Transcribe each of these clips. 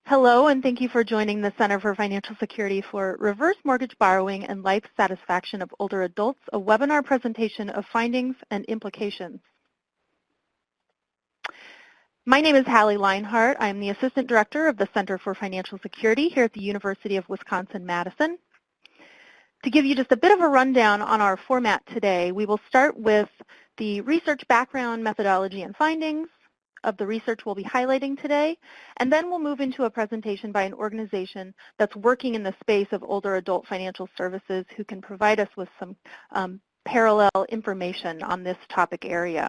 Hello, and thank you for joining the Center for Financial Security for Reverse Mortgage Borrowing and Life Satisfaction of Older Adults, a webinar presentation of findings and implications. My name is Hallie Leinhart. I am the Assistant Director of the Center for Financial Security here at the University of Wisconsin-Madison. To give you just a bit of a rundown on our format today, we will start with the research background, methodology, and findings of the research we'll be highlighting today, and then we'll move into a presentation by an organization that's working in the space of older adult financial services who can provide us with some parallel information on this topic area.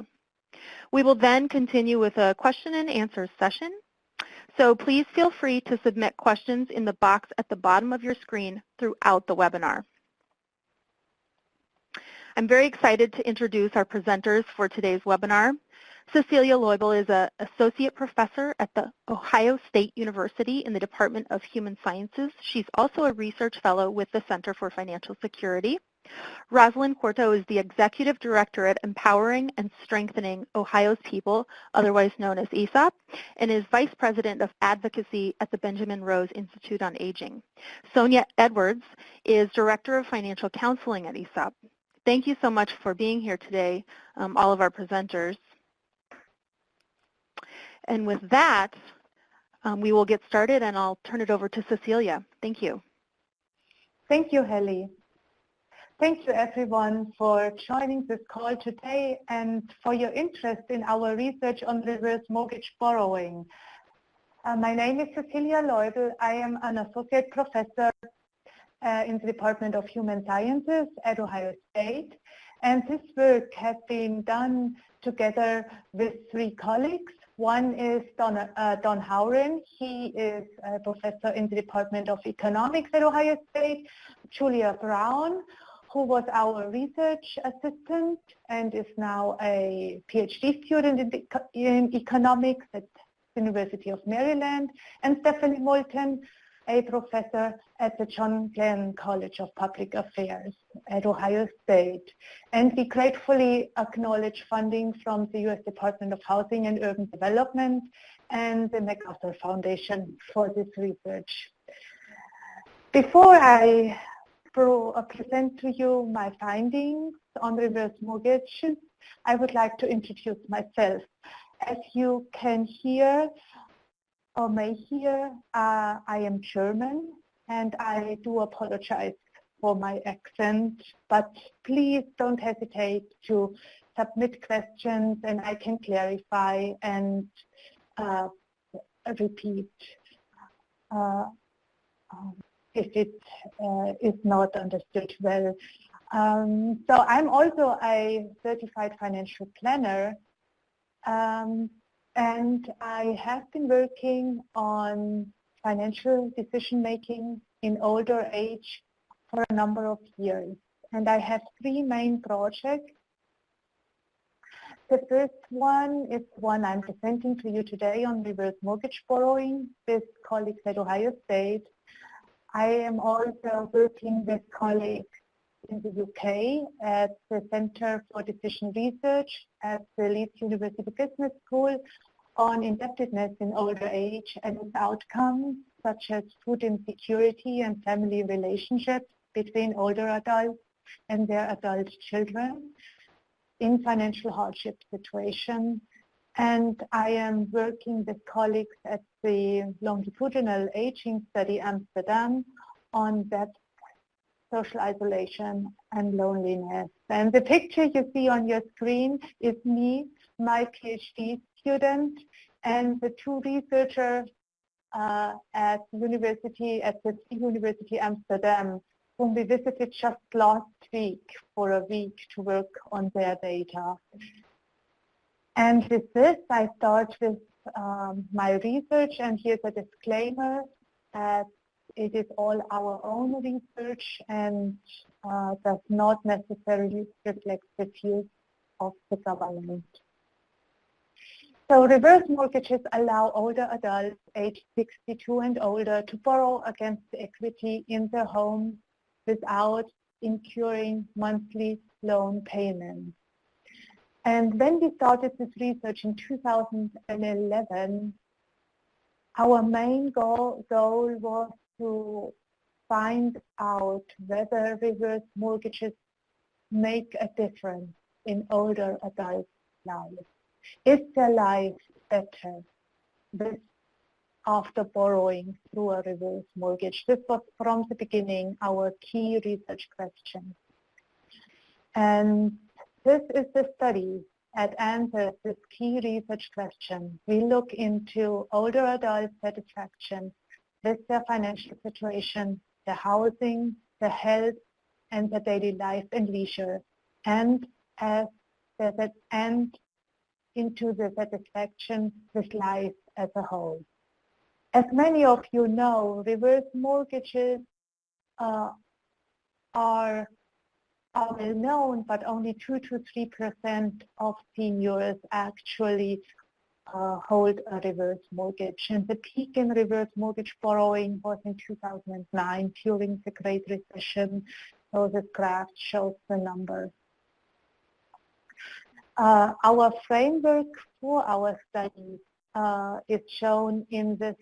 We will then continue with a question and answer session. So please feel free to submit questions in the box at the bottom of your screen throughout the webinar. I'm very excited to introduce our presenters for today's webinar. Cecilia Leubel is an associate professor at the Ohio State University in the Department of Human Sciences. She's also a research fellow with the Center for Financial Security. Rosalind Quarto is the executive director at Empowering and Strengthening Ohio's People, otherwise known as ESOP, and is vice president of advocacy at the Benjamin Rose Institute on Aging. Sonia Edwards is director of financial counseling at ESOP. Thank you so much for being here today, all of our presenters. And with that, we will get started, and I'll turn it over to Cecilia. Thank you. Thank you, Hallie. Thank you, everyone, for joining this call today and for your interest in our research on reverse mortgage borrowing. My name is Cecilia Leubel. I am an associate professor in the Department of Human Sciences at Ohio State, and this work has been done together with three colleagues. One is Don Howren. He is a professor in the Department of Economics at Ohio State. Julia Brown, who was our research assistant and is now a PhD student in economics at the University of Maryland. And Stephanie Moulton, a professor at the John Glenn College of Public Affairs at Ohio State. And we gratefully acknowledge funding from the U.S. Department of Housing and Urban Development and the MacArthur Foundation for this research. Before I present to you my findings on reverse mortgages, I would like to introduce myself. As you can hear, or may hear, I am German, and I do apologize for my accent, but please don't hesitate to submit questions and I can clarify and repeat if it is not understood well. So I'm also a certified financial planner, and I have been working on financial decision-making in older age for a number of years. And I have three main projects. The first one is one I'm presenting to you today on reverse mortgage borrowing with colleagues at Ohio State. I am also working with colleagues in the UK at the Center for Decision Research at the Leeds University Business School on indebtedness in older age and its outcomes, such as food insecurity and family relationships between older adults and their adult children in financial hardship situations. And I am working with colleagues at the Longitudinal Aging Study Amsterdam on depth, social isolation, and loneliness. And the picture you see on your screen is me, my PhD student, and the two researchers at the University Amsterdam, whom we visited just last week for a week to work on their data. And with this, I start with my research, and here's a disclaimer that it is all our own research and does not necessarily reflect the views of the government. So reverse mortgages allow older adults aged 62 and older to borrow against the equity in their home without incurring monthly loan payments. And when we started this research in 2011, Our main goal was to find out whether reverse mortgages make a difference in older adults' lives. Is their life better after borrowing through a reverse mortgage? This was from the beginning our key research question. And this is the study that answers this key research question. We look into older adult satisfaction with their financial situation, their housing, their health, and their daily life and leisure, and into the satisfaction with life as a whole. As many of you know, reverse mortgages are well known, but only 2 to 3% of seniors actually hold a reverse mortgage. And the peak in reverse mortgage borrowing was in 2009 during the Great Recession. So this graph shows the number. Our framework for our study is shown in this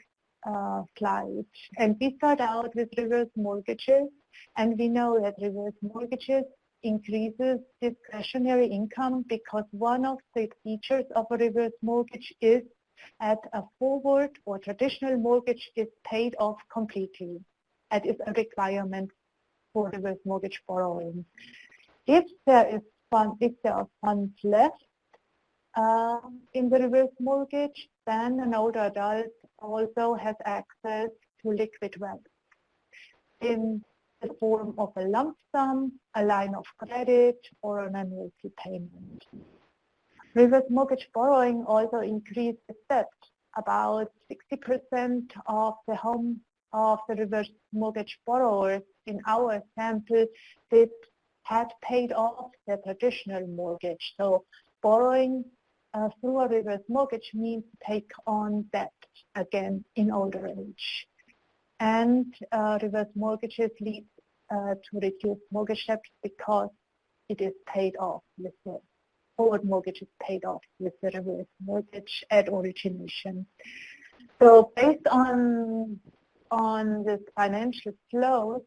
slide. And we start out with reverse mortgages, and we know that reverse mortgages increases discretionary income because one of the features of a reverse mortgage is that a forward or traditional mortgage is paid off completely. That is a requirement for reverse mortgage borrowing. If there are funds left in the reverse mortgage, then an older adult also has access to liquid wealth in the form of a lump sum, a line of credit, or an annuity payment. Reverse mortgage borrowing also increases debt. About 60% of the reverse mortgage borrowers in our sample had paid off their traditional mortgage. So borrowing through a reverse mortgage means to take on debt again in older age. And reverse mortgages lead to reduced mortgage debt because it is paid off with the forward mortgage is paid off with the reverse mortgage at origination. So based on this financial flows,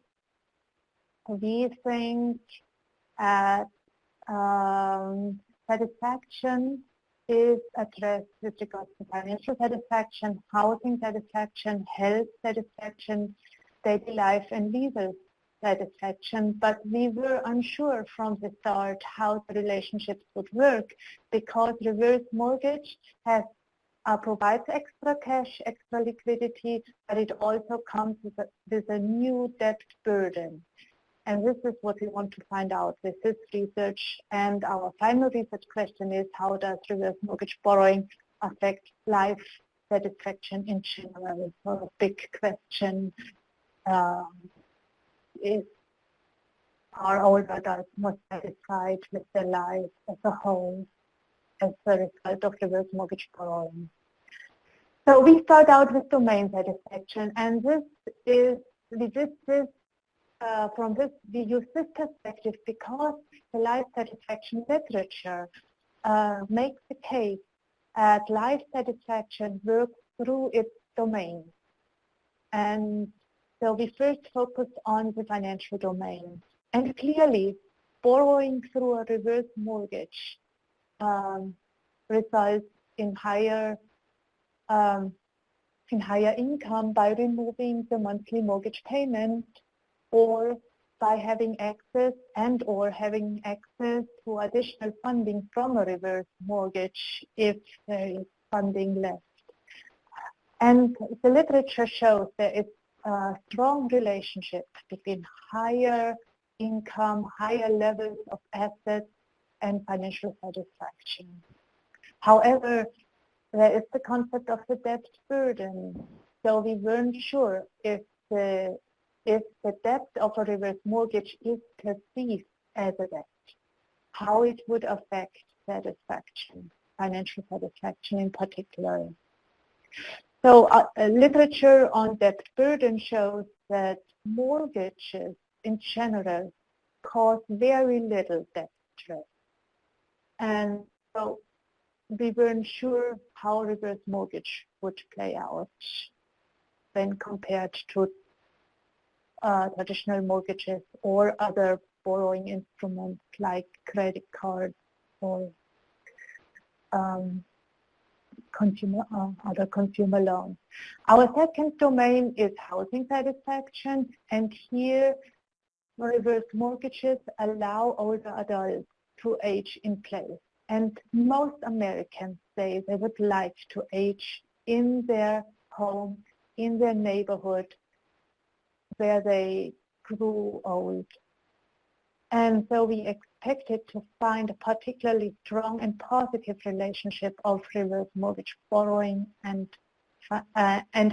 we think that satisfaction is addressed with regards to financial satisfaction, housing satisfaction, health satisfaction, daily life and leisure satisfaction, but we were unsure from the start how the relationships would work because reverse mortgage provides extra cash, extra liquidity, but it also comes with a new debt burden. And this is what we want to find out with this research. And our final research question is, how does reverse mortgage borrowing affect life satisfaction in general? So a big question is, are older adults more satisfied with their life as a whole as a result of reverse mortgage borrowing? So we start out with domain satisfaction, and from this, we use this perspective because the life satisfaction literature makes the case that life satisfaction works through its domain. And so we first focus on the financial domain. And clearly, borrowing through a reverse mortgage results in higher income by removing the monthly mortgage payment, or by having access to additional funding from a reverse mortgage if there is funding left. And the literature shows there is a strong relationship between higher income, higher levels of assets, and financial satisfaction. However, there is the concept of the debt burden. So we weren't sure if the debt of a reverse mortgage is perceived as a debt, how it would affect satisfaction, financial satisfaction in particular. So literature on debt burden shows that mortgages in general cause very little debt stress. And so we weren't sure how reverse mortgage would play out. when compared to traditional mortgages or other borrowing instruments like credit cards or other consumer loans. Our second domain is housing satisfaction, and here reverse mortgages allow older adults to age in place. And most Americans say they would like to age in their home, in their neighborhood, where they grew old. And so we expected to find a particularly strong and positive relationship of reverse mortgage borrowing and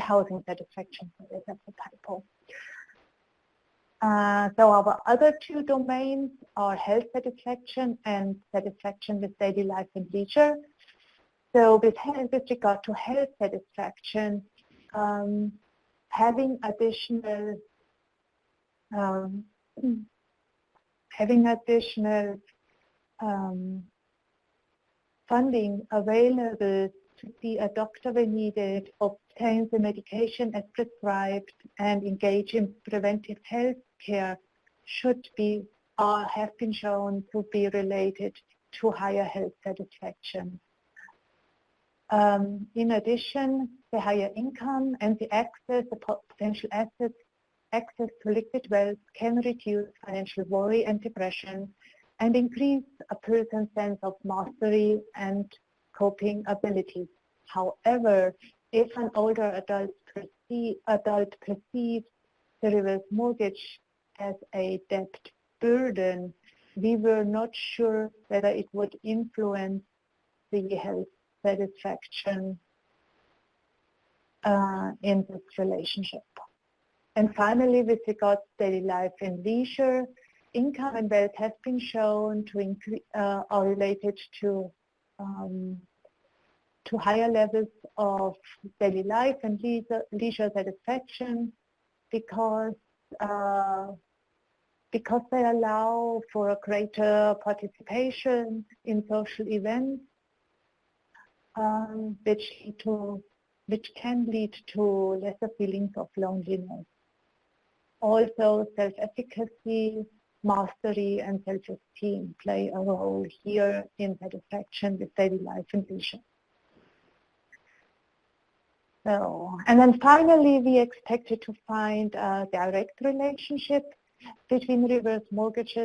housing satisfaction. So that's a typo. So our other two domains are health satisfaction and satisfaction with daily life and leisure. So with regard to health satisfaction, having additional funding available to see a doctor when needed, obtain the medication as prescribed, and engage in preventive health care should be or have been shown to be related to higher health satisfaction. In addition, the higher income and the potential assets, access to liquid wealth can reduce financial worry and depression and increase a person's sense of mastery and coping abilities. However, if an older adult perceives the reverse mortgage as a debt burden, we were not sure whether it would influence the health satisfaction in this relationship. And finally, with regard to daily life and leisure, income and wealth have been shown to increase, are related to higher levels of daily life and leisure satisfaction because they allow for a greater participation in social events, which can lead to lesser feelings of loneliness. Also, self-efficacy, mastery, and self-esteem play a role here in satisfaction with daily life and leisure. So, and then finally, we expected to find a direct relationship between reverse mortgage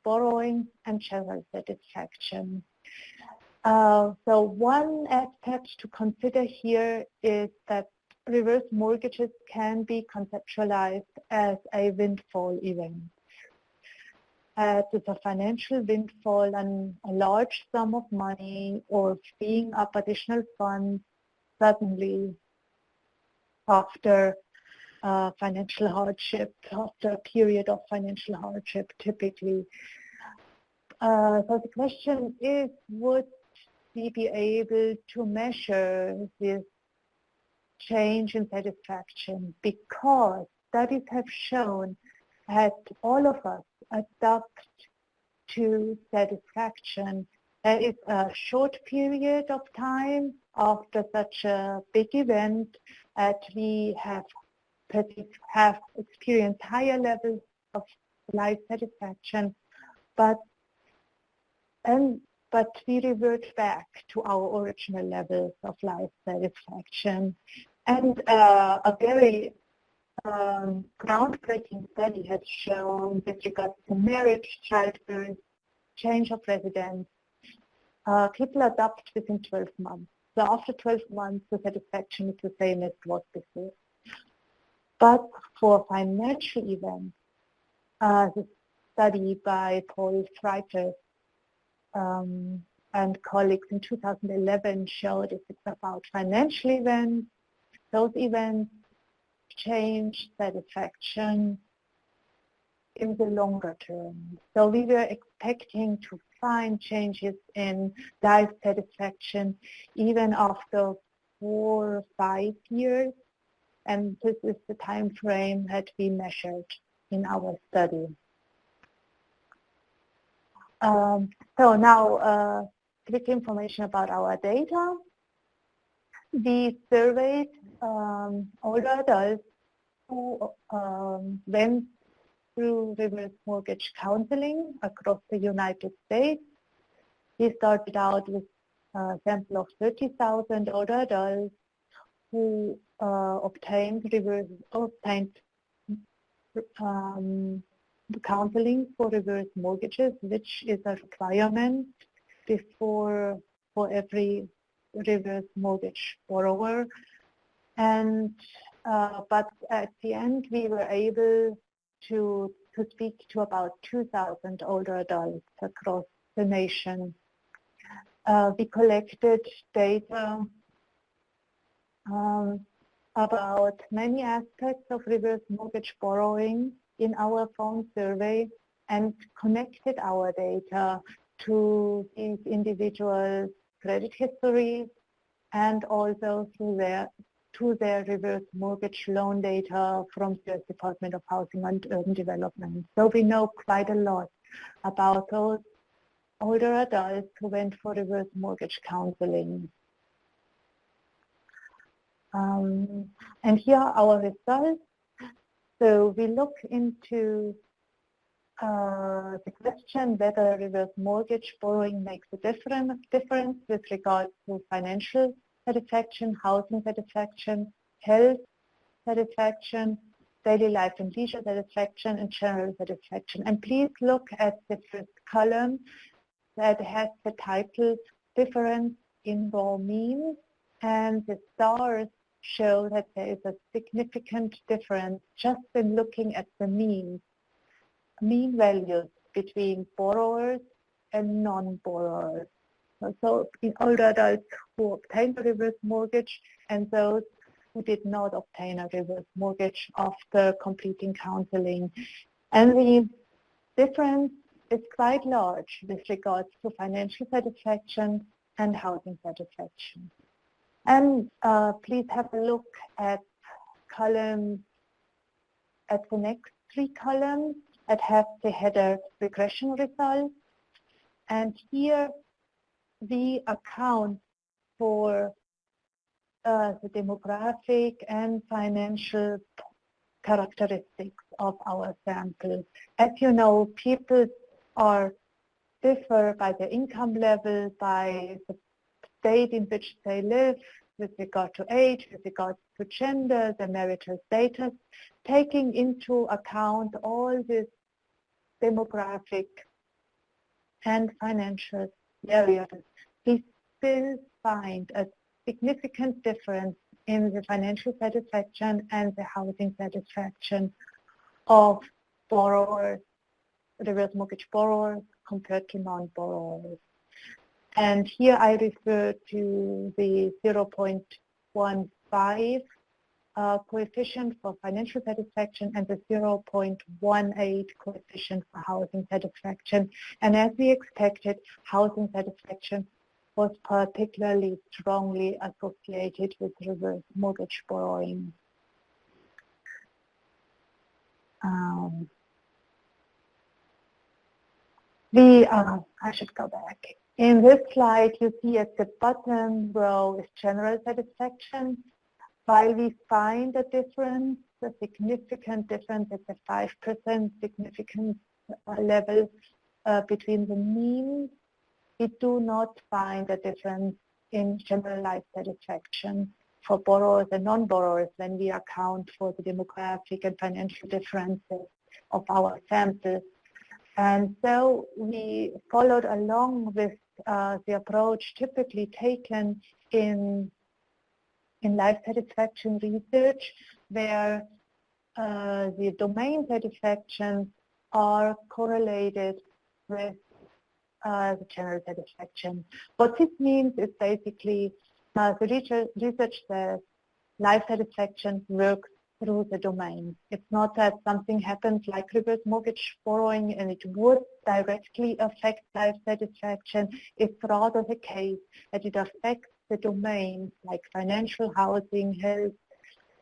borrowing, and general satisfaction. So one aspect to consider here is that reverse mortgages can be conceptualized as a windfall event. It's a financial windfall and a large sum of money or freeing up additional funds suddenly after financial hardship, after a period of financial hardship typically. So the question is, would we be able to measure this change in satisfaction? Because studies have shown that all of us adapt to satisfaction. There is a short period of time after such a big event that we have experienced higher levels of life satisfaction, but we revert back to our original levels of life satisfaction. And a very groundbreaking study has shown with regards to marriage, childbirth, change of residence, people adapt within 12 months. So after 12 months, the satisfaction is the same as it was before. But for financial events, the study by Paul Freitag and colleagues in 2011 showed it's about financial events. Those events change satisfaction in the longer term. So we were expecting to find changes in life satisfaction even after 4 or 5 years. And this is the time frame that we measured in our study. So now, quick information about our data. We surveyed older adults who went through reverse mortgage counseling across the United States. We started out with a sample of 30,000 older adults who obtained counseling for reverse mortgages, which is a requirement for every reverse mortgage borrower. And but at the end, we were able to speak to about 2,000 older adults across the nation. We collected data about many aspects of reverse mortgage borrowing in our phone survey and connected our data to these individuals' credit histories and also to their reverse mortgage loan data from the U.S. Department of Housing and Urban Development. So we know quite a lot about those older adults who went for reverse mortgage counseling. And here are our results. So we look into the question whether reverse mortgage borrowing makes a difference with regards to financial satisfaction, housing satisfaction, health satisfaction, daily life and leisure satisfaction, and general satisfaction. And please look at the first column that has the title Difference in Raw Means, and the stars show that there is a significant difference just in looking at the mean values between borrowers and non-borrowers. So in older adults who obtained a reverse mortgage and those who did not obtain a reverse mortgage after completing counseling. And the difference is quite large with regards to financial satisfaction and housing satisfaction. And please have a look at the next three columns that have the header regression results. And here we account for the demographic and financial characteristics of our sample. As you know, people differ by their income level, by the state in which they live, with regard to age, with regard to gender, their marital status, taking into account all this demographic and financial areas. We still find a significant difference in the financial satisfaction and the housing satisfaction of borrowers, reverse mortgage borrowers compared to non-borrowers. And here I refer to the 0.15 coefficient for financial satisfaction and the 0.18 coefficient for housing satisfaction. And as we expected, housing satisfaction was particularly strongly associated with reverse mortgage borrowing. I should go back. In this slide, you see at the bottom row is general satisfaction. While we find a difference, a significant difference at the 5% significance level between the means, we do not find a difference in general life satisfaction for borrowers and non-borrowers when we account for the demographic and financial differences of our samples. And so we followed along with the approach typically taken in life satisfaction research, where the domain satisfactions are correlated with the general satisfaction. What this means is basically the research says life satisfaction works through the domain. It's not that something happens like reverse mortgage borrowing and it would directly affect life satisfaction. It's rather the case that it affects the domains like financial, housing, health,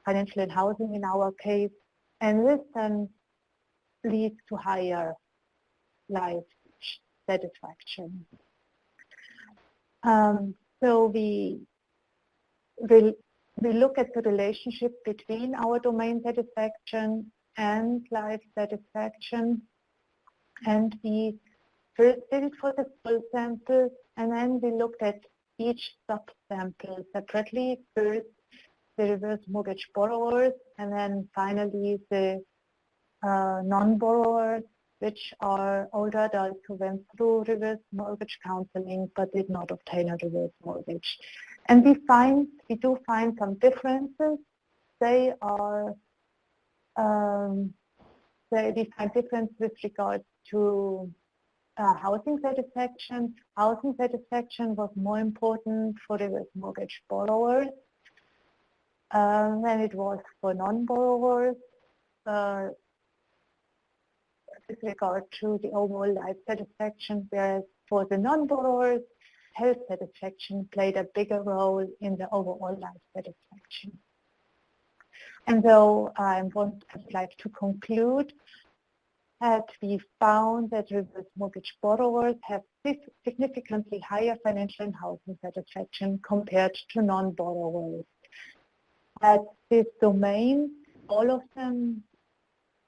financial and housing in our case, and this then leads to higher life satisfaction. So we We look at the relationship between our domain satisfaction and life satisfaction, and we first did it for the full sample, and then we looked at each subsample separately. First, the reverse mortgage borrowers, and then finally the non-borrowers, which are older adults who went through reverse mortgage counseling but did not obtain a reverse mortgage. And we do find some differences. We find difference with regard to housing satisfaction. Housing satisfaction was more important for reverse mortgage borrowers than it was for non-borrowers. With regard to the overall life satisfaction, whereas for the non-borrowers, health satisfaction played a bigger role in the overall life satisfaction. And so I would like to conclude that we found that reverse mortgage borrowers have significantly higher financial and housing satisfaction compared to non-borrowers. At this domain, all of them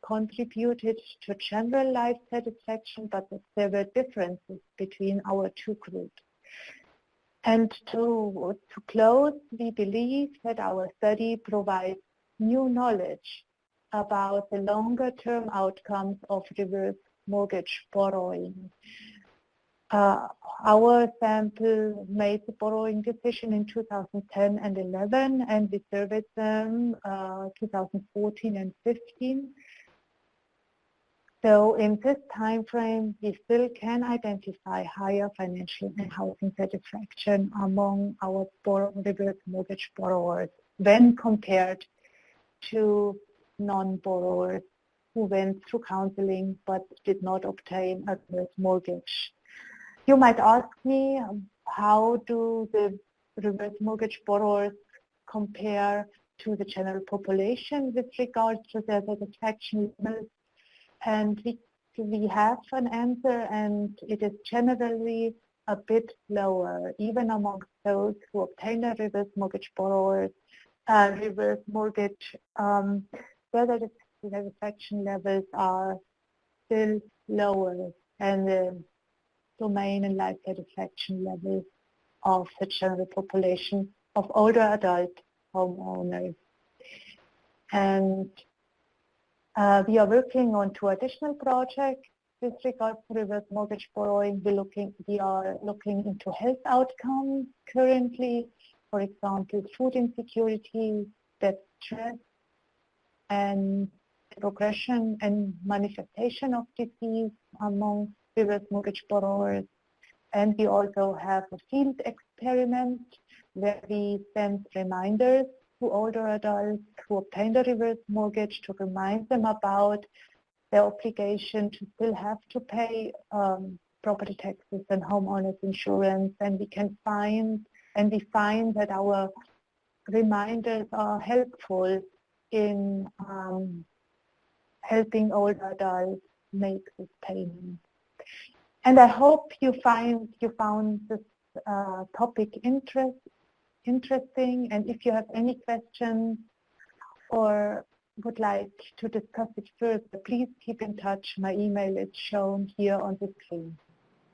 contributed to general life satisfaction, but there were differences between our two groups. And to close, we believe that our study provides new knowledge about the longer-term outcomes of reverse mortgage borrowing. Our sample made the borrowing decision in 2010 and 11, and we surveyed them 2014 and 15. So in this time frame, we still can identify higher financial and housing satisfaction among our reverse mortgage borrowers when compared to non-borrowers who went through counseling but did not obtain a reverse mortgage. You might ask me, how do the reverse mortgage borrowers compare to the general population with regards to their satisfaction levels? And we have an answer, and it is generally a bit lower, even amongst those who obtain a reverse mortgage borrowers, reverse mortgage, whether the satisfaction levels are still lower than the domain and life satisfaction levels of the general population of older adult homeowners. And we are working on 2 additional projects with regard to reverse mortgage borrowing. We are looking into health outcomes currently, for example, food insecurity, debt stress, and progression and manifestation of disease among reverse mortgage borrowers. And we also have a field experiment where we send reminders to older adults who obtained a reverse mortgage to remind them about their obligation to still have to pay property taxes and homeowners insurance. And we find that our reminders are helpful in helping older adults make this payment. And I hope you found this topic interesting, and if you have any questions or would like to discuss it further, please keep in touch. My email is shown here on the screen.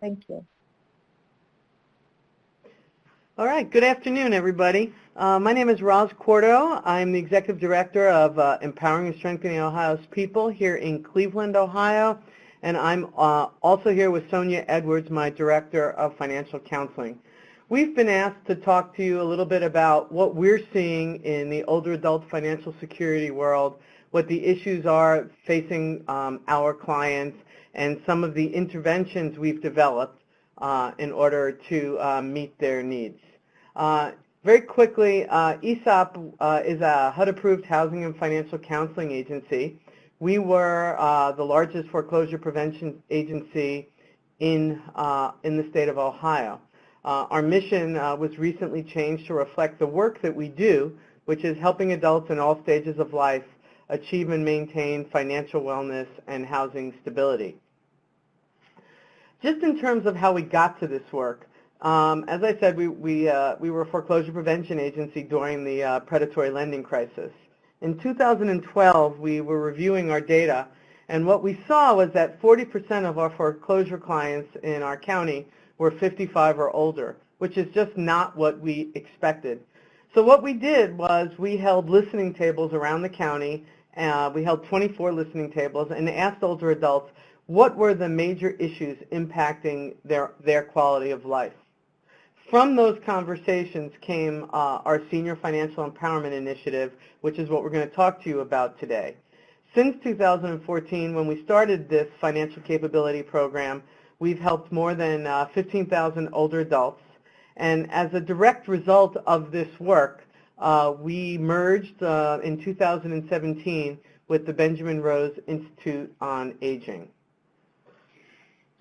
Thank you. All right, good afternoon, everybody. My name is Roz Cordero. I'm the Executive Director of Empowering and Strengthening Ohio's People here in Cleveland, Ohio, and I'm also here with Sonia Edwards, my Director of Financial Counseling. We've been asked to talk to you a little bit about what we're seeing in the older adult financial security world, what the issues are facing our clients, and some of the interventions we've developed in order to meet their needs. Very quickly, ESOP is a HUD-approved housing and financial counseling agency. We were the largest foreclosure prevention agency in the state of Ohio. Our mission was recently changed to reflect the work that we do, which is helping adults in all stages of life achieve and maintain financial wellness and housing stability. Just in terms of how we got to this work, As I said, we were a foreclosure prevention agency during the predatory lending crisis. In 2012, we were reviewing our data, and what we saw was that 40% of our foreclosure clients in our county were 55 or older, which is just not what we expected. So what we did was we held listening tables around the county. We held 24 listening tables and asked older adults what were the major issues impacting their quality of life. From those conversations came our Senior Financial Empowerment Initiative, which is what we're going to talk to you about today. Since 2014, when we started this financial capability program, we've helped more than 15,000 older adults. And as a direct result of this work, we merged in 2017 with the Benjamin Rose Institute on Aging.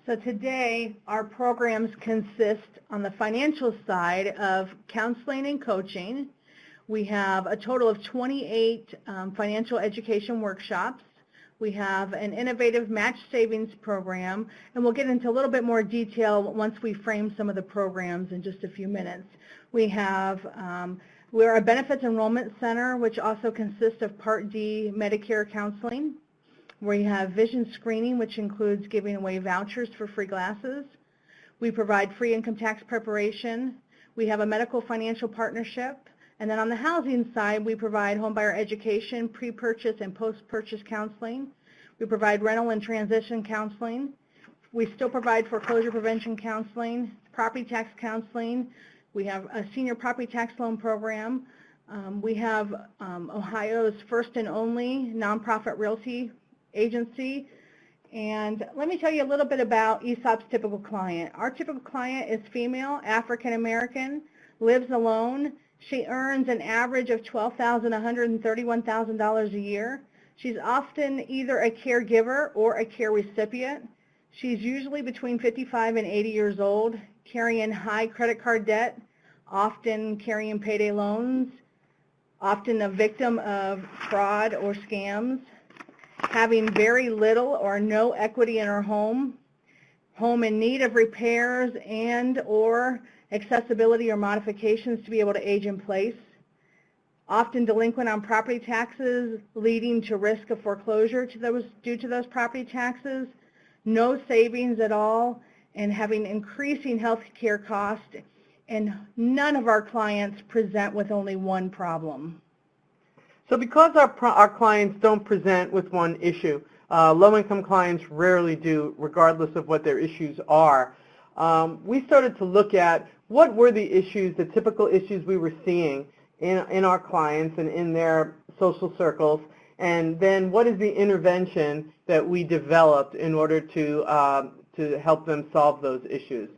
So today, our programs consist on the financial side of counseling and coaching. We have a total of 28 financial education workshops. We have an innovative match savings program, and we'll get into a little bit more detail once we frame some of the programs in just a few minutes. We're a benefits enrollment center, which also consists of Part D Medicare counseling. We have vision screening, which includes giving away vouchers for free glasses. We provide free income tax preparation. We have a medical financial partnership. And then on the housing side, we provide homebuyer education, pre-purchase and post-purchase counseling. We provide rental and transition counseling. We still provide foreclosure prevention counseling, property tax counseling. We have a senior property tax loan program. We have Ohio's first and only nonprofit realty agency. And let me tell you a little bit about ESOP's typical client. Our typical client is female, African American, lives alone. She earns an average of $12,131,000 a year. She's often either a caregiver or a care recipient. She's usually between 55 and 80 years old, carrying high credit card debt, often carrying payday loans, often a victim of fraud or scams, having very little or no equity in her home in need of repairs and or accessibility or modifications to be able to age in place, often delinquent on property taxes, leading to risk of foreclosure due to those property taxes, no savings at all, and having increasing health care costs, and none of our clients present with only one problem. So because our clients don't present with one issue, low-income clients rarely do, regardless of what their issues are, we started to look at what were the issues, the typical issues we were seeing in our clients and in their social circles, and then what is the intervention that we developed in order to help them solve those issues.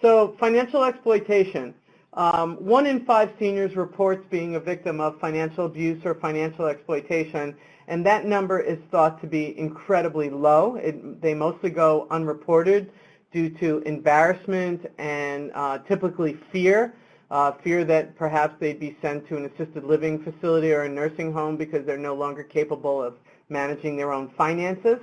So financial exploitation. 1 in 5 seniors reports being a victim of financial abuse or financial exploitation, and that number is thought to be incredibly low. They mostly go unreported due to embarrassment and typically fear that perhaps they'd be sent to an assisted living facility or a nursing home because they're no longer capable of managing their own finances.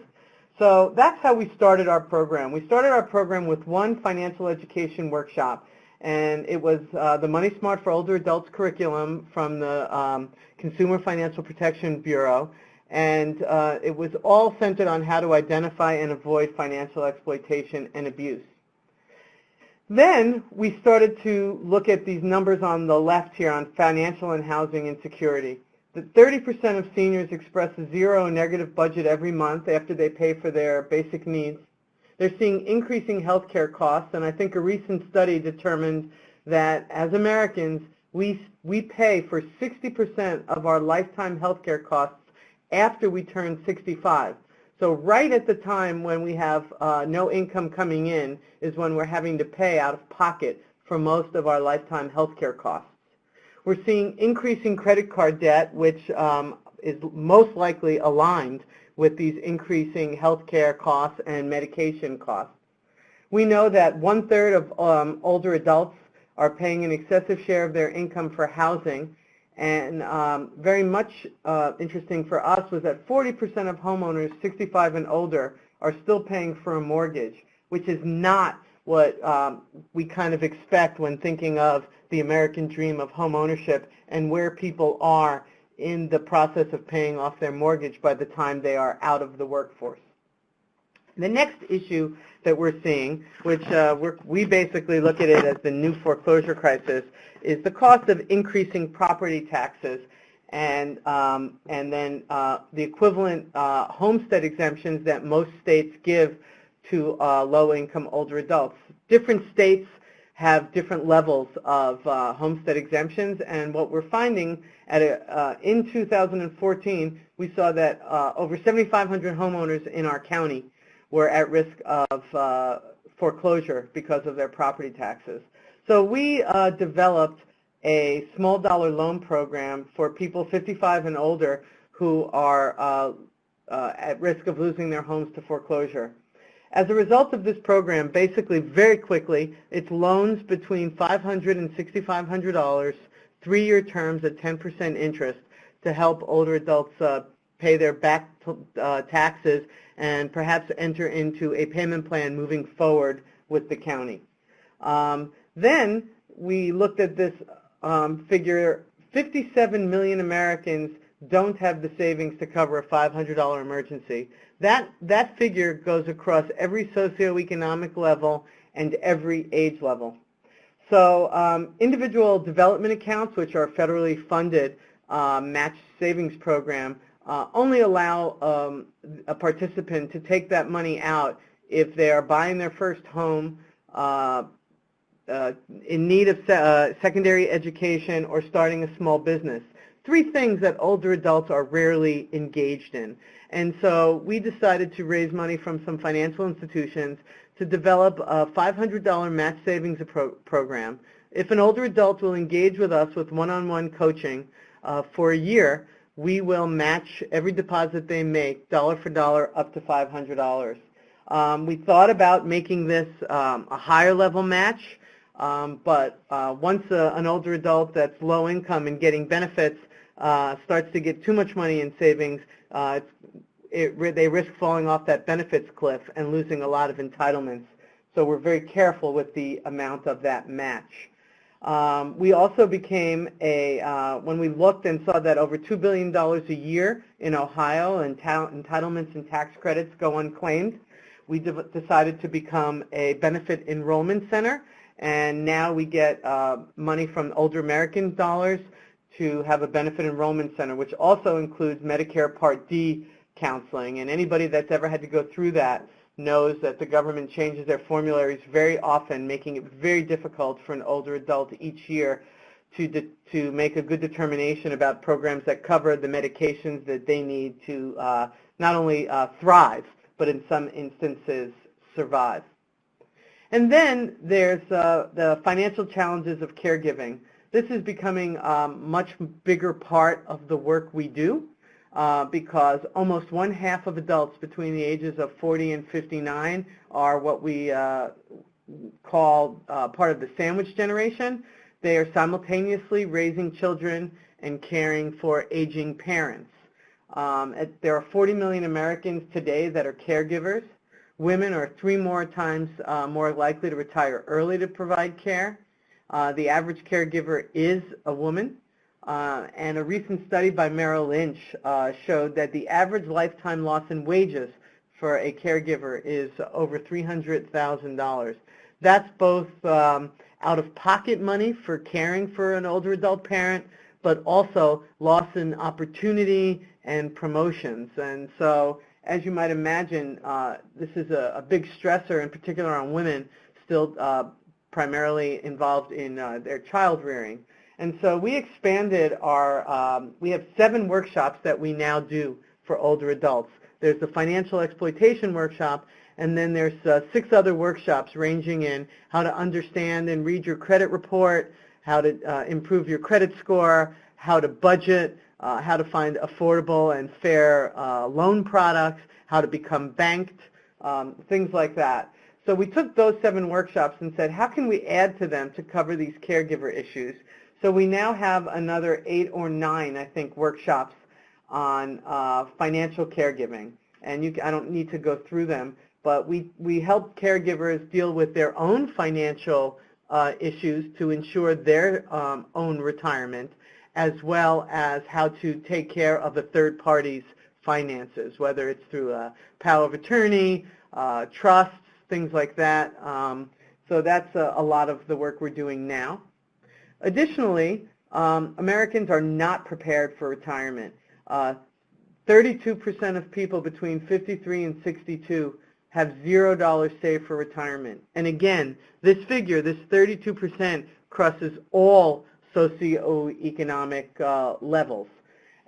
So that's how we started our program. We started our program with one financial education workshop, and it was the Money Smart for Older Adults curriculum from the Consumer Financial Protection Bureau, and it was all centered on how to identify and avoid financial exploitation and abuse. Then we started to look at these numbers on the left here on financial and housing insecurity. That 30% of seniors express a zero or negative budget every month after they pay for their basic needs. They're seeing increasing health care costs, and I think a recent study determined that as Americans, we pay for 60% of our lifetime health care costs after we turn 65. So right at the time when we have no income coming in is when we're having to pay out of pocket for most of our lifetime health care costs. We're seeing increasing credit card debt, which is most likely aligned with these increasing health care costs and medication costs. We know that 1/3 of older adults are paying an excessive share of their income for housing, and very much interesting for us was that 40% of homeowners 65 and older are still paying for a mortgage, which is not what we kind of expect when thinking of the American dream of home ownership and where people are in the process of paying off their mortgage by the time they are out of the workforce. The next issue that we're seeing, which we basically look at it as the new foreclosure crisis, is the cost of increasing property taxes and then the equivalent homestead exemptions that most states give to low-income older adults. Different states have different levels of homestead exemptions, and what we're finding in 2014, we saw that over 7,500 homeowners in our county were at risk of foreclosure because of their property taxes. So we developed a small dollar loan program for people 55 and older who are at risk of losing their homes to foreclosure. As a result of this program, basically very quickly, it's loans between $500 and $6,500, 3-year terms at 10% interest to help older adults pay their back taxes and perhaps enter into a payment plan moving forward with the county. Then we looked at this figure. 57 million Americans don't have the savings to cover a $500 emergency. That figure goes across every socioeconomic level and every age level. So individual development accounts, which are federally funded match savings program, only allow a participant to take that money out if they are buying their first home, in need of secondary education, or starting a small business. 3 things that older adults are rarely engaged in. And so we decided to raise money from some financial institutions to develop a $500 match savings program. If an older adult will engage with us with one-on-one coaching for a year, we will match every deposit they make, dollar for dollar, up to $500. We thought about making this a higher level match, but once an older adult that's low income and getting benefits starts to get too much money in savings, they risk falling off that benefits cliff and losing a lot of entitlements. So we're very careful with the amount of that match. We also became when we looked and saw that over $2 billion a year in Ohio and entitlements and tax credits go unclaimed, we decided to become a benefit enrollment center, and now we get money from older American dollars to have a benefit enrollment center, which also includes Medicare Part D counseling. And anybody that's ever had to go through that knows that the government changes their formularies very often, making it very difficult for an older adult each year to make a good determination about programs that cover the medications that they need to not only thrive, but in some instances survive. And then there's the financial challenges of caregiving. This is becoming a much bigger part of the work we do because almost 1/2 of adults between the ages of 40 and 59 are what we call part of the sandwich generation. They are simultaneously raising children and caring for aging parents. There are 40 million Americans today that are caregivers. Women are 3 more times more likely to retire early to provide care. The average caregiver is a woman. And a recent study by Merrill Lynch showed that the average lifetime loss in wages for a caregiver is over $300,000. That's both out-of-pocket money for caring for an older adult parent, but also loss in opportunity and promotions. And so, as you might imagine, this is a big stressor, in particular on women, still primarily involved in their child rearing. And so we expanded we have 7 workshops that we now do for older adults. There's the financial exploitation workshop, and then there's 6 other workshops ranging in how to understand and read your credit report, how to improve your credit score, how to budget, how to find affordable and fair loan products, how to become banked, things like that. So we took those 7 workshops and said, how can we add to them to cover these caregiver issues? So we now have another 8 or 9, I think, workshops on financial caregiving. And I don't need to go through them, but we help caregivers deal with their own financial issues to ensure their own retirement, as well as how to take care of the third party's finances, whether it's through a power of attorney, trusts, things like that. So that's a lot of the work we're doing now. Additionally, Americans are not prepared for retirement. 32% of people between 53 and 62 have $0 saved for retirement. And again, this figure, this 32%, crosses all socioeconomic levels.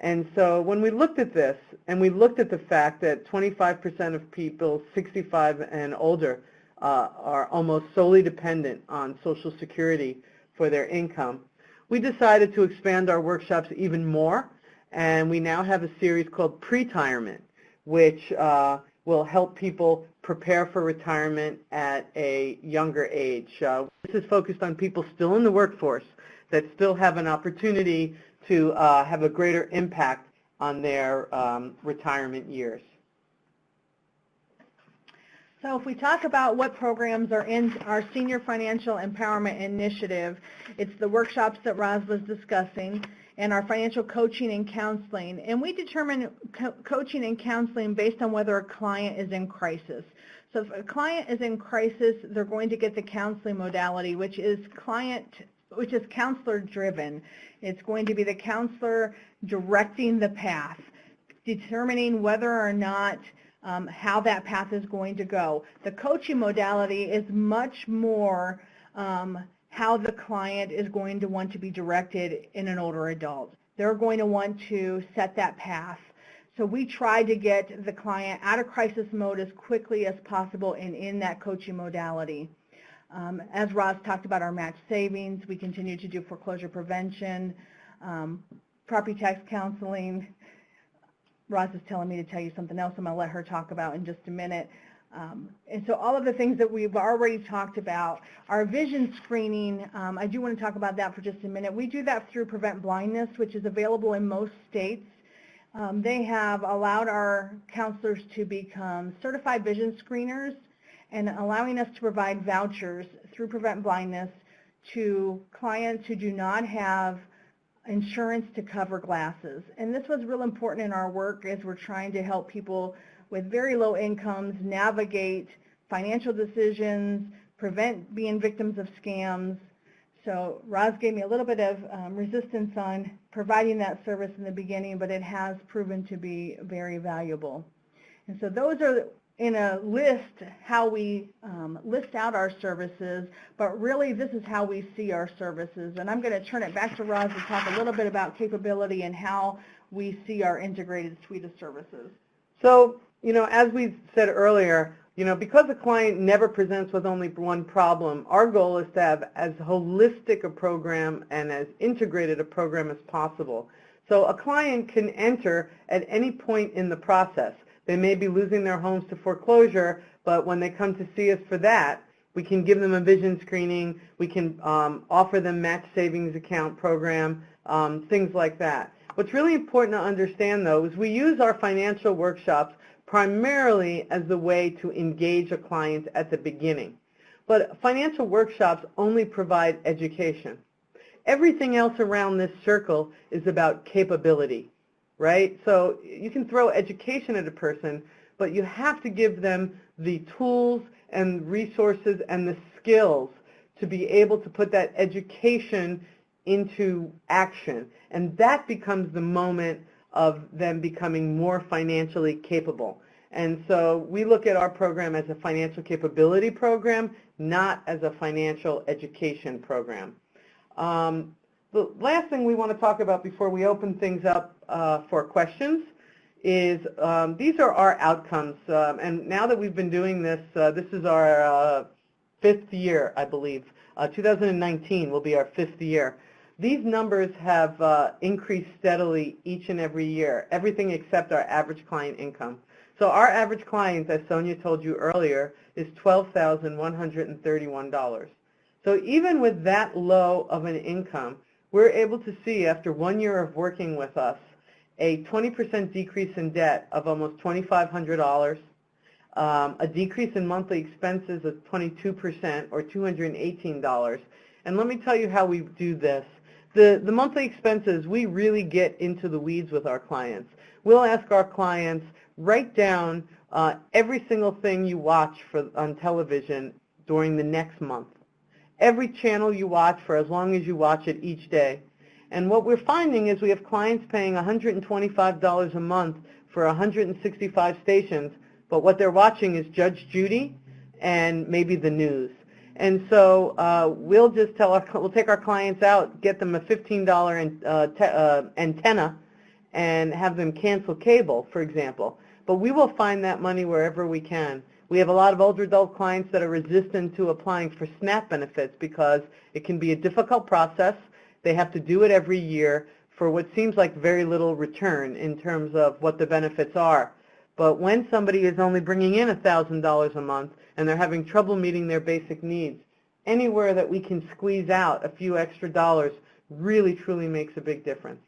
And so when we looked at this, and we looked at the fact that 25% of people 65 and older are almost solely dependent on Social Security for their income, we decided to expand our workshops even more, and we now have a series called Pre-Retirement, which will help people prepare for retirement at a younger age. This is focused on people still in the workforce that still have an opportunity to have a greater impact on their retirement years. So if we talk about what programs are in our Senior Financial Empowerment Initiative, it's the workshops that Roz was discussing and our financial coaching and counseling. And we determine coaching and counseling based on whether a client is in crisis. So if a client is in crisis, they're going to get the counseling modality, which is counselor driven. It's going to be the counselor directing the path, determining whether or not how that path is going to go. The coaching modality is much more how the client is going to want to be directed in an older adult. They're going to want to set that path. So we try to get the client out of crisis mode as quickly as possible and in that coaching modality. As Roz talked about our match savings, we continue to do foreclosure prevention, property tax counseling. Roz is telling me to tell you something else I'm going to let her talk about in just a minute. And so all of the things that we've already talked about, our vision screening, I do want to talk about that for just a minute. We do that through Prevent Blindness, which is available in most states. They have allowed our counselors to become certified vision screeners and allowing us to provide vouchers through Prevent Blindness to clients who do not have insurance to cover glasses. And this was real important in our work as we're trying to help people with very low incomes navigate financial decisions, prevent being victims of scams. So Roz gave me a little bit of resistance on providing that service in the beginning, but it has proven to be very valuable. And so those are in a list how we list out our services, but really this is how we see our services. And I'm going to turn it back to Roz to talk a little bit about capability and how we see our integrated suite of services. So, as we said earlier, because a client never presents with only one problem, our goal is to have as holistic a program and as integrated a program as possible. So a client can enter at any point in the process. They may be losing their homes to foreclosure, but when they come to see us for that, we can give them a vision screening, we can offer them match savings account program, things like that. What's really important to understand, though, is we use our financial workshops primarily as the way to engage a client at the beginning. But financial workshops only provide education. Everything else around this circle is about capability. Right? So you can throw education at a person, but you have to give them the tools and resources and the skills to be able to put that education into action. And that becomes the moment of them becoming more financially capable. And so we look at our program as a financial capability program, not as a financial education program. The last thing we want to talk about before we open things up for questions is these are our outcomes. And now that we've been doing this, this is our 5th year, I believe. 2019 will be our 5th year. These numbers have increased steadily each and every year, everything except our average client income. So our average client, as Sonia told you earlier, is $12,131. So even with that low of an income, we're able to see, after 1 year of working with us, a 20% decrease in debt of almost $2,500, a decrease in monthly expenses of 22% or $218. And let me tell you how we do this. The monthly expenses, we really get into the weeds with our clients. We'll ask our clients, write down every single thing you watch on television during the next month. Every channel you watch for as long as you watch it each day. And what we're finding is we have clients paying $125 a month for 165 stations, but what they're watching is Judge Judy and maybe the news. And so we'll take our clients out, get them a $15 antenna, and have them cancel cable, for example. But we will find that money wherever we can. We have a lot of older adult clients that are resistant to applying for SNAP benefits because it can be a difficult process. They have to do it every year for what seems like very little return in terms of what the benefits are. But when somebody is only bringing in $1,000 a month and they're having trouble meeting their basic needs, anywhere that we can squeeze out a few extra dollars really, truly makes a big difference.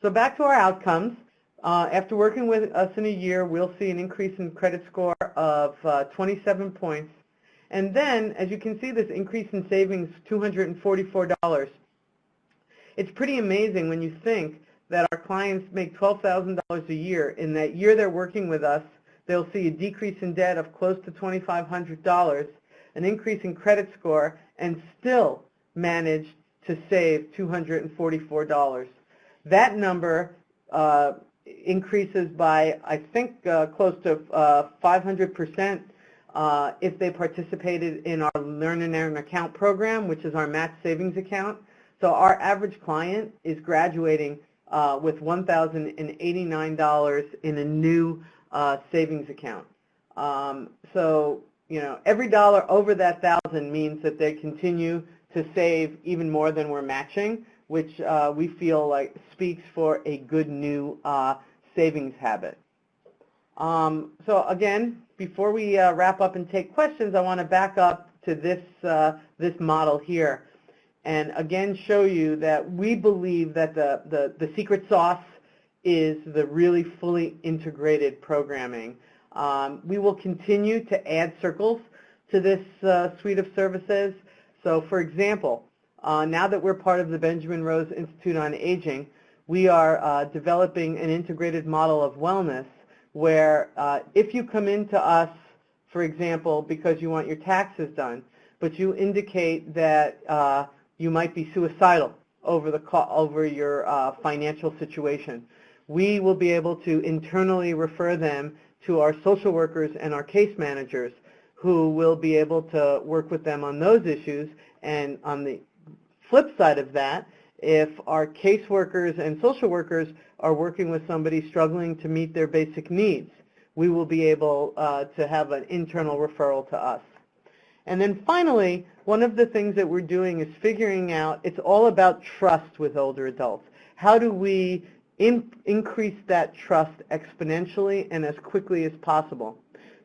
So back to our outcomes. After working with us in a year, we'll see an increase in credit score of 27 points. And then, as you can see, this increase in savings, $244. It's pretty amazing when you think that our clients make $12,000 a year. In that year they're working with us, they'll see a decrease in debt of close to $2,500, an increase in credit score, and still manage to save $244. That number increases by, I think, close to 500% if they participated in our Learn and Earn account program, which is our match savings account. So our average client is graduating with $1,089 in a new savings account. So, you know, every dollar over that $1,000 means that they continue to save even more than we're matching, which we feel like speaks for a good new savings habit. So again, before we wrap up and take questions, I want to back up to this model here and again show you that we believe that the secret sauce is the really fully integrated programming. We will continue to add circles to this suite of services. So for example, now that we're part of the Benjamin Rose Institute on Aging, we are developing an integrated model of wellness where if you come into us, for example, because you want your taxes done, but you indicate that you might be suicidal over your financial situation, we will be able to internally refer them to our social workers and our case managers who will be able to work with them on those issues. And on the flip side of that, if our caseworkers and social workers are working with somebody struggling to meet their basic needs, we will be able to have an internal referral to us. And then finally, one of the things that we're doing is figuring out, it's all about trust with older adults. How do we increase that trust exponentially and as quickly as possible?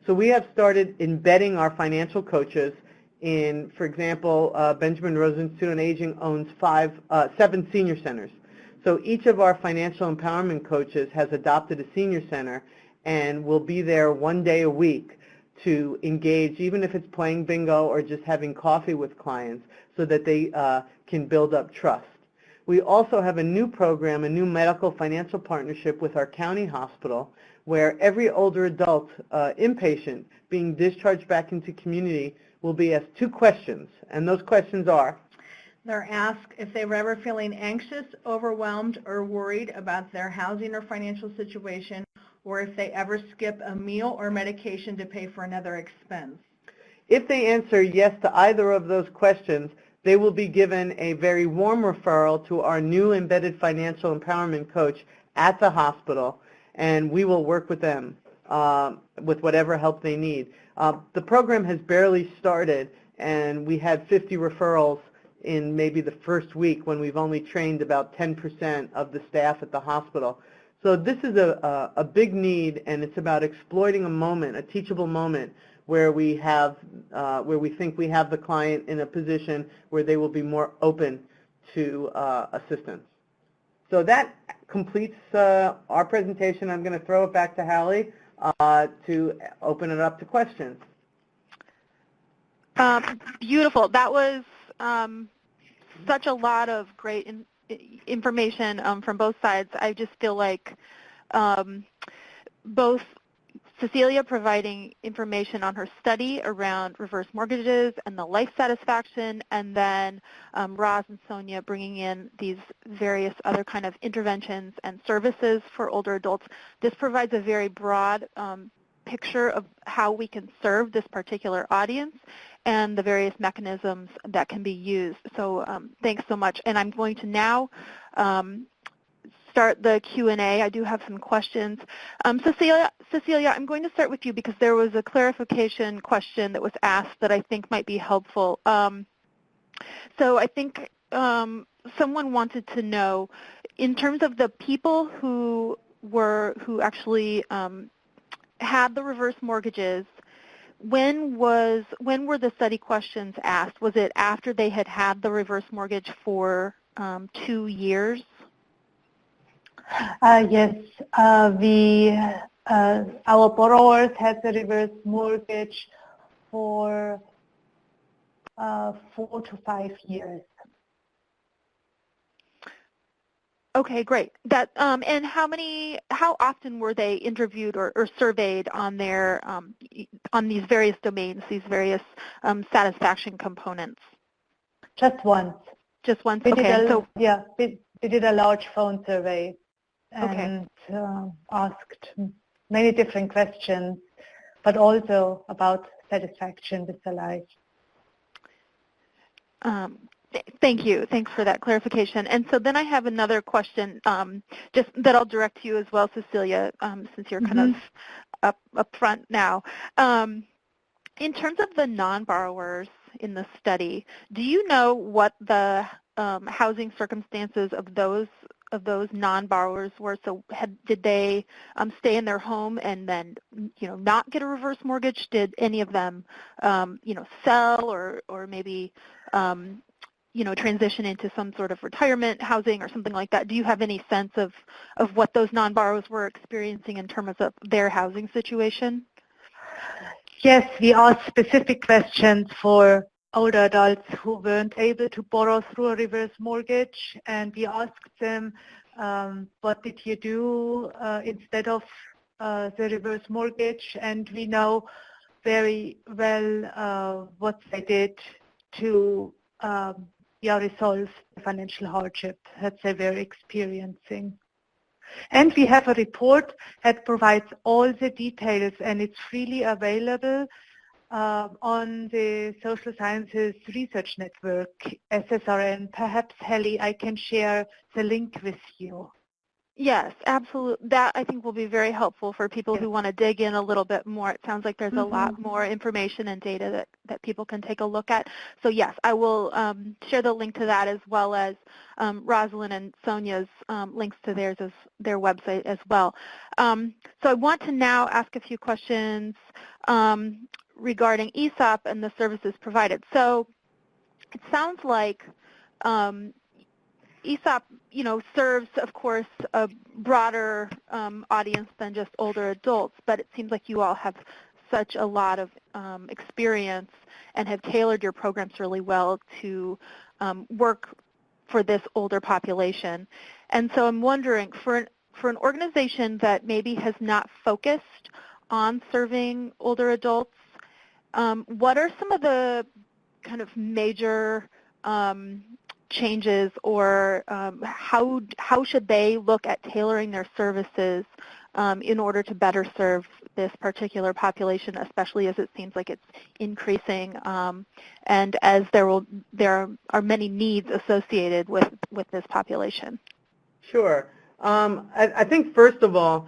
So we have started embedding our financial coaches in, for example, Benjamin Rose Institute on Aging owns 7 senior centers. So each of our financial empowerment coaches has adopted a senior center and will be there one day a week to engage, even if it's playing bingo or just having coffee with clients, so that they can build up trust. We also have a new program, a new medical financial partnership with our county hospital, where every older adult inpatient being discharged back into community will be asked 2 questions, and those questions are: they're asked if they were ever feeling anxious, overwhelmed, or worried about their housing or financial situation, or if they ever skip a meal or medication to pay for another expense. If they answer yes to either of those questions, they will be given a very warm referral to our new embedded financial empowerment coach at the hospital, and we will work with them with whatever help they need. The program has barely started, and we had 50 referrals in maybe the first week when we've only trained about 10% of the staff at the hospital. So this is a big need, and it's about exploiting a moment, a teachable moment, where we think we have the client in a position where they will be more open to assistance. So that completes our presentation. I'm going to throw it back to Hallie to open it up to questions. Beautiful. That was such a lot of great information from both sides. I just feel like both Cecilia providing information on her study around reverse mortgages and the life satisfaction, and then Roz and Sonia bringing in these various other kind of interventions and services for older adults. This provides a very broad picture of how we can serve this particular audience and the various mechanisms that can be used. So thanks so much. And I'm going to now start the Q&A. I do have some questions. Cecilia, I'm going to start with you because there was a clarification question that was asked that I think might be helpful. So I think someone wanted to know, in terms of the people who actually had the reverse mortgages, when were the study questions asked? Was it after they had the reverse mortgage for 2 years? Yes, our borrowers had the reverse mortgage for 4 to 5 years. Okay, great. That and how often were they interviewed or surveyed on their on these various domains, these various satisfaction components? Just once. Just once. We did a large phone survey and asked many different questions, but also about satisfaction with the life. Thank you. Thanks for that clarification. And so then I have another question, just that I'll direct to you as well, Cecilia, since you're kind of up front now. In terms of the non-borrowers in the study, do you know what the housing circumstances of those non-borrowers were? So did they stay in their home and then not get a reverse mortgage? Did any of them sell or maybe transition into some sort of retirement housing or something like that? Do you have any sense of what those non-borrowers were experiencing in terms of their housing situation? Yes, we asked specific questions for older adults who weren't able to borrow through a reverse mortgage, and we asked them, what did you do instead of the reverse mortgage? And we know very well what they did to resolve the financial hardship that they were experiencing. And we have a report that provides all the details, and it's freely available on the Social Sciences Research Network, SSRN. Perhaps, Hallie, I can share the link with you. Yes, absolutely. That I think will be very helpful for people who want to dig in a little bit more. It sounds like there's a lot more information and data that people can take a look at. So yes, I will share the link to that, as well as Rosalind and Sonia's links to their website as well. So I want to now ask a few questions regarding ESOP and the services provided. So it sounds like ESOP, serves, of course, a broader audience than just older adults, but it seems like you all have such a lot of experience and have tailored your programs really well to work for this older population. And so I'm wondering, for an organization that maybe has not focused on serving older adults, what are some of the kind of major changes, or how should they look at tailoring their services in order to better serve this particular population, especially as it seems like it's increasing and as there are many needs associated with this population? Sure. I think first of all,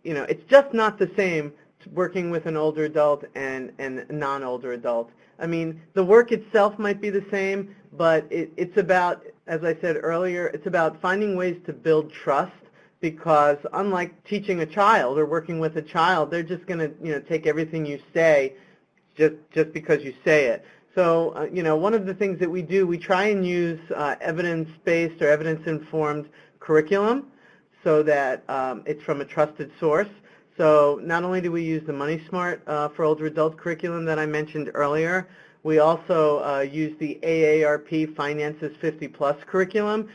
it's just not the same working with an older adult and non-older adult. I mean, the work itself might be the same, but it's about, as I said earlier, it's about finding ways to build trust, because unlike teaching a child or working with a child, they're just going to take everything you say just because you say it. So, one of the things that we do, we try and use evidence-based or evidence-informed curriculum so that it's from a trusted source. So not only do we use the Money Smart for older adult curriculum that I mentioned earlier, we also use the AARP Finances 50 Plus curriculum.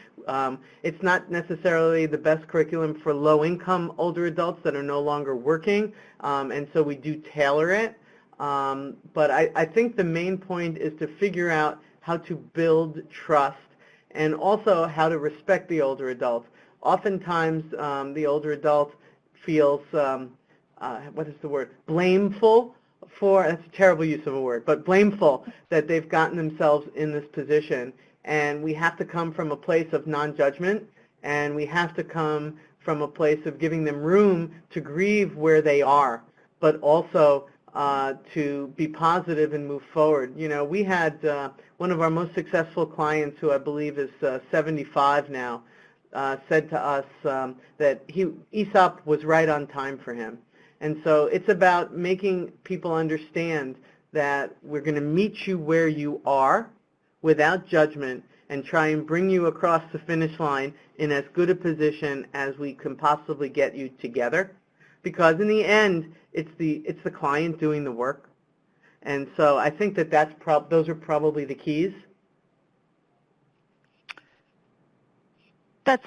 It's not necessarily the best curriculum for low-income older adults that are no longer working, and so we do tailor it. But I think the main point is to figure out how to build trust and also how to respect the older adult. Oftentimes, the older adult feels, what is the word, blameful for, that's a terrible use of a word, but blameful that they've gotten themselves in this position. And we have to come from a place of non-judgment, and we have to come from a place of giving them room to grieve where they are, but also to be positive and move forward. You know, we had one of our most successful clients, who I believe is 75 now, said to us that ESOP was right on time for him. And so it's about making people understand that we're going to meet you where you are without judgment and try and bring you across the finish line in as good a position as we can possibly get you together. Because in the end, it's the client doing the work. And so I think that those are probably the keys. That's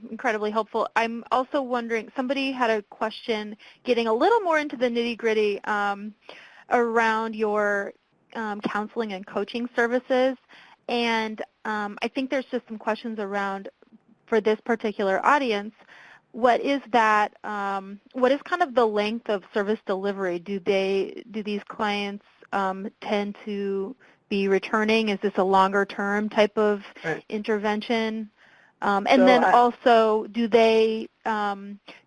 incredibly helpful. I'm also wondering, somebody had a question getting a little more into the nitty-gritty around your counseling and coaching services. And I think there's just some questions around, for this particular audience, what is that, what is kind of the length of service delivery? Do these clients tend to be returning? Is this a longer term type of intervention? And so then also, do they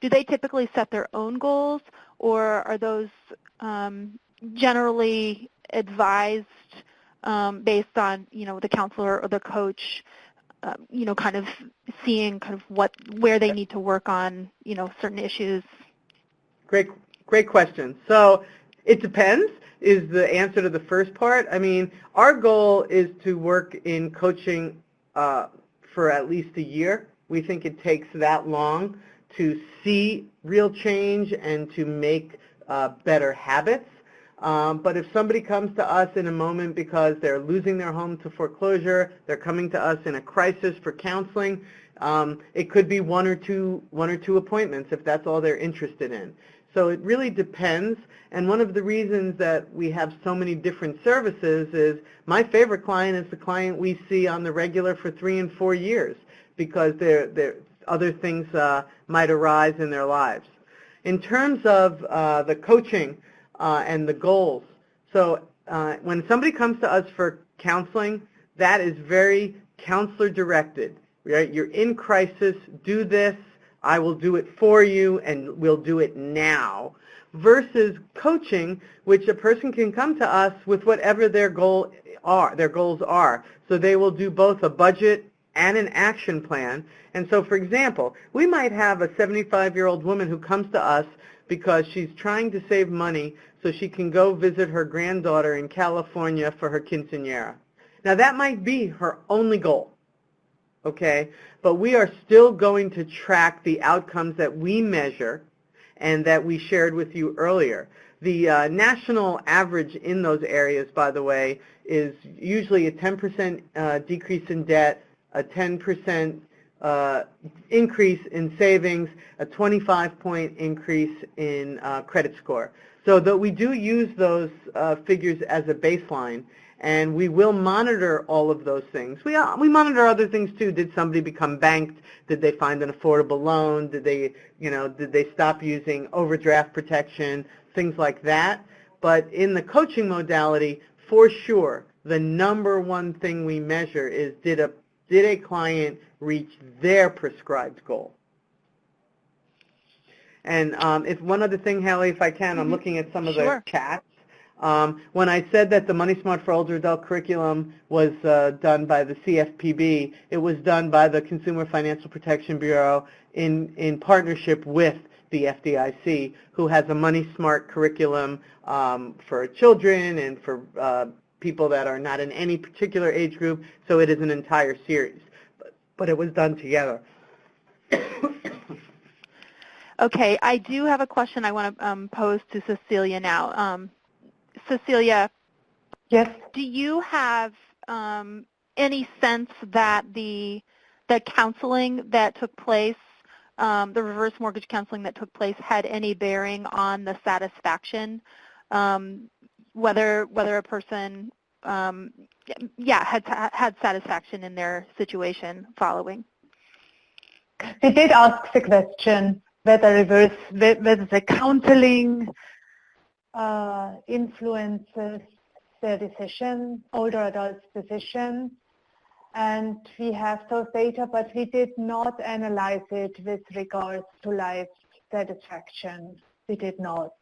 typically set their own goals, or are those generally advised based on, you know, the counselor or the coach, you know, kind of seeing kind of where they need to work on, you know, certain issues? Great question. So it depends is the answer to the first part. I mean, our goal is to work in coaching for at least a year. We think it takes that long to see real change and to make better habits. But if somebody comes to us in a moment because they're losing their home to foreclosure, they're coming to us in a crisis for counseling, it could be one or two appointments if that's all they're interested in. So it really depends. And one of the reasons that we have so many different services is my favorite client is the client we see on the regular for 3 and 4 years, because other things might arise in their lives. In terms of the coaching and the goals, so when somebody comes to us for counseling, that is very counselor directed, right? You're in crisis, do this, I will do it for you, and we'll do it now, versus coaching, which a person can come to us with whatever their goals are. So they will do both a budget and an action plan. And so, for example, we might have a 75-year-old woman who comes to us because she's trying to save money so she can go visit her granddaughter in California for her quinceañera. Now, that might be her only goal. Okay, but we are still going to track the outcomes that we measure and that we shared with you earlier. The national average in those areas, by the way, is usually a 10% decrease in debt, a 10% increase in savings, a 25-point increase in credit score. So that we do use those figures as a baseline. And we will monitor all of those things. We monitor other things too. Did somebody become banked? Did they find an affordable loan? Did they stop using overdraft protection? Things like that. But in the coaching modality, for sure, the number one thing we measure is did a client reach their prescribed goal? And if one other thing, Hallie, if I can, I'm looking at some of the chats. When I said that the Money Smart for Older Adult curriculum was done by the CFPB, it was done by the Consumer Financial Protection Bureau in partnership with the FDIC, who has a Money Smart curriculum for children and for people that are not in any particular age group, so it is an entire series. But it was done together. Okay, I do have a question I want to pose to Cecilia now. Cecilia, Yes. do you have any sense that the counseling that took place, the reverse mortgage counseling that took place, had any bearing on the satisfaction, whether a person, had satisfaction in their situation following? We did ask the question whether the counseling influences their decision, older adults' decision, and we have those data, but we did not analyze it with regards to life satisfaction. We did not.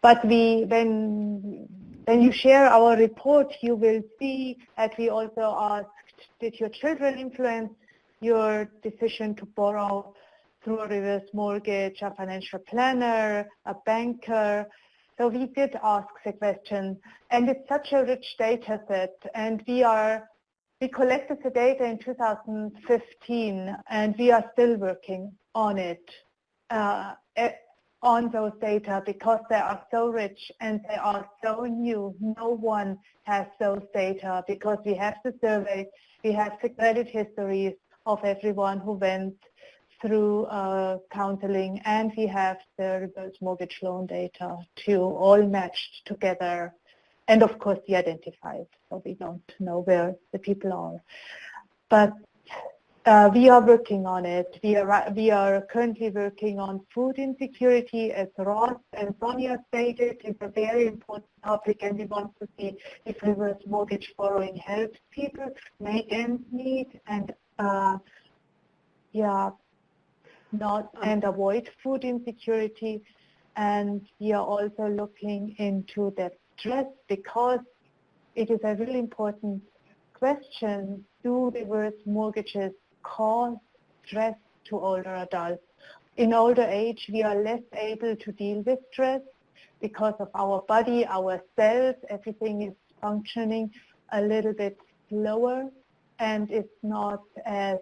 But when you share our report, you will see that we also asked, did your children influence your decision to borrow through a reverse mortgage, a financial planner, a banker? So we did ask the question, and it's such a rich data set, and we collected the data in 2015, and we are still working on it, on those data, because they are so rich and they are so new. No one has those data because we have the survey, we have the credit histories of everyone who went through counseling, and we have the reverse mortgage loan data too, all matched together. And of course, the identified, so we don't know where the people are. But we are working on it. We are currently working on food insecurity, as Roz and Sonia stated. It's a very important topic, and we want to see if reverse mortgage borrowing helps people make ends meet and avoid food insecurity. And we are also looking into the stress, because it is a really important question. Do reverse mortgages cause stress to older adults? In older age, we are less able to deal with stress because of our body, our cells, everything is functioning a little bit slower, and it's not as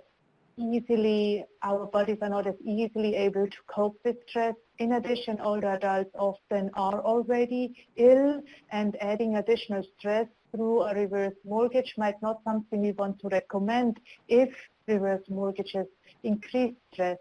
easily, our bodies are not as easily able to cope with stress. In addition, older adults often are already ill, and adding additional stress through a reverse mortgage might not something we want to recommend if reverse mortgages increase stress.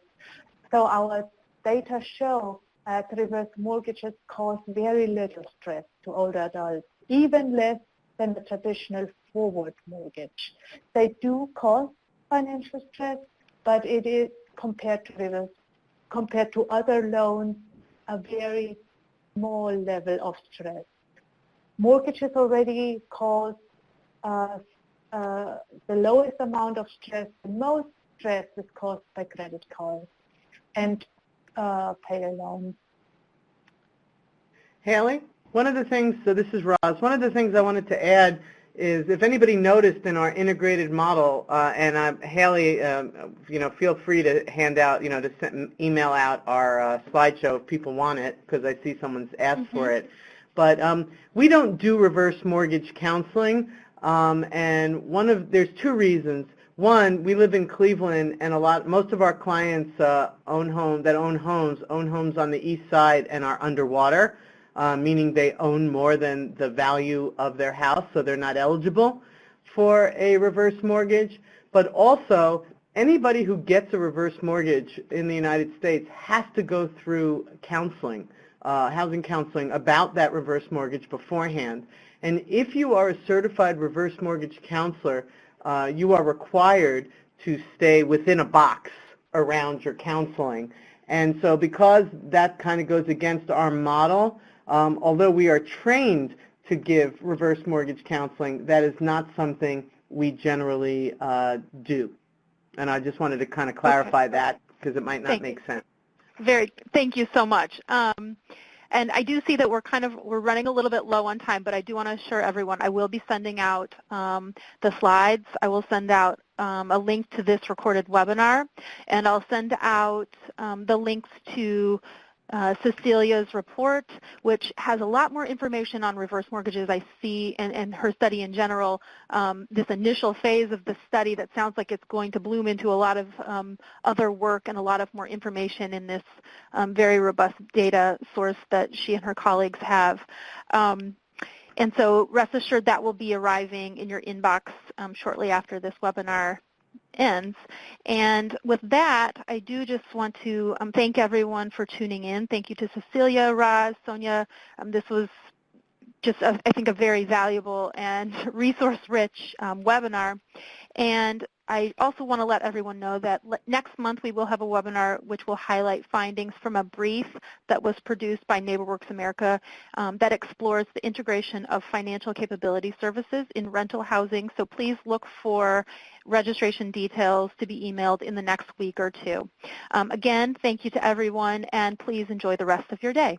So our data show that reverse mortgages cause very little stress to older adults, even less than the traditional forward mortgage. They do cause financial stress, but it is compared to other loans, a very small level of stress. Mortgages already cause the lowest amount of stress. The most stress is caused by credit cards and pay loans. Haley, one of the things, so this is Roz, one of the things I wanted to add is if anybody noticed in our integrated model, and Haley, feel free to hand out, to email out our slideshow if people want it, because I see someone's asked for it. But we don't do reverse mortgage counseling, and there's two reasons. One, we live in Cleveland, and most of our clients own homes on the east side and are underwater. Meaning they own more than the value of their house, so they're not eligible for a reverse mortgage. But also, anybody who gets a reverse mortgage in the United States has to go through counseling, housing counseling about that reverse mortgage beforehand. And if you are a certified reverse mortgage counselor, you are required to stay within a box around your counseling. And so because that kind of goes against our model, although we are trained to give reverse mortgage counseling, that is not something we generally do. And I just wanted to kind of clarify that because it might not make sense. Thank you so much. And I do see that we're running a little bit low on time, but I do want to assure everyone I will be sending out the slides. I will send out a link to this recorded webinar, and I'll send out the links to Cecilia's report, which has a lot more information on reverse mortgages I see, and her study in general. This initial phase of the study that sounds like it's going to bloom into a lot of other work and a lot of more information in this very robust data source that she and her colleagues have. And so rest assured that will be arriving in your inbox shortly after this webinar ends. And with that, I do just want to thank everyone for tuning in. Thank you to Cecilia, Roz, Sonia. This was just, I think, a very valuable and resource-rich webinar. And I also want to let everyone know that next month we will have a webinar which will highlight findings from a brief that was produced by NeighborWorks America that explores the integration of financial capability services in rental housing. So please look for registration details to be emailed in the next week or two. Again, thank you to everyone, and please enjoy the rest of your day.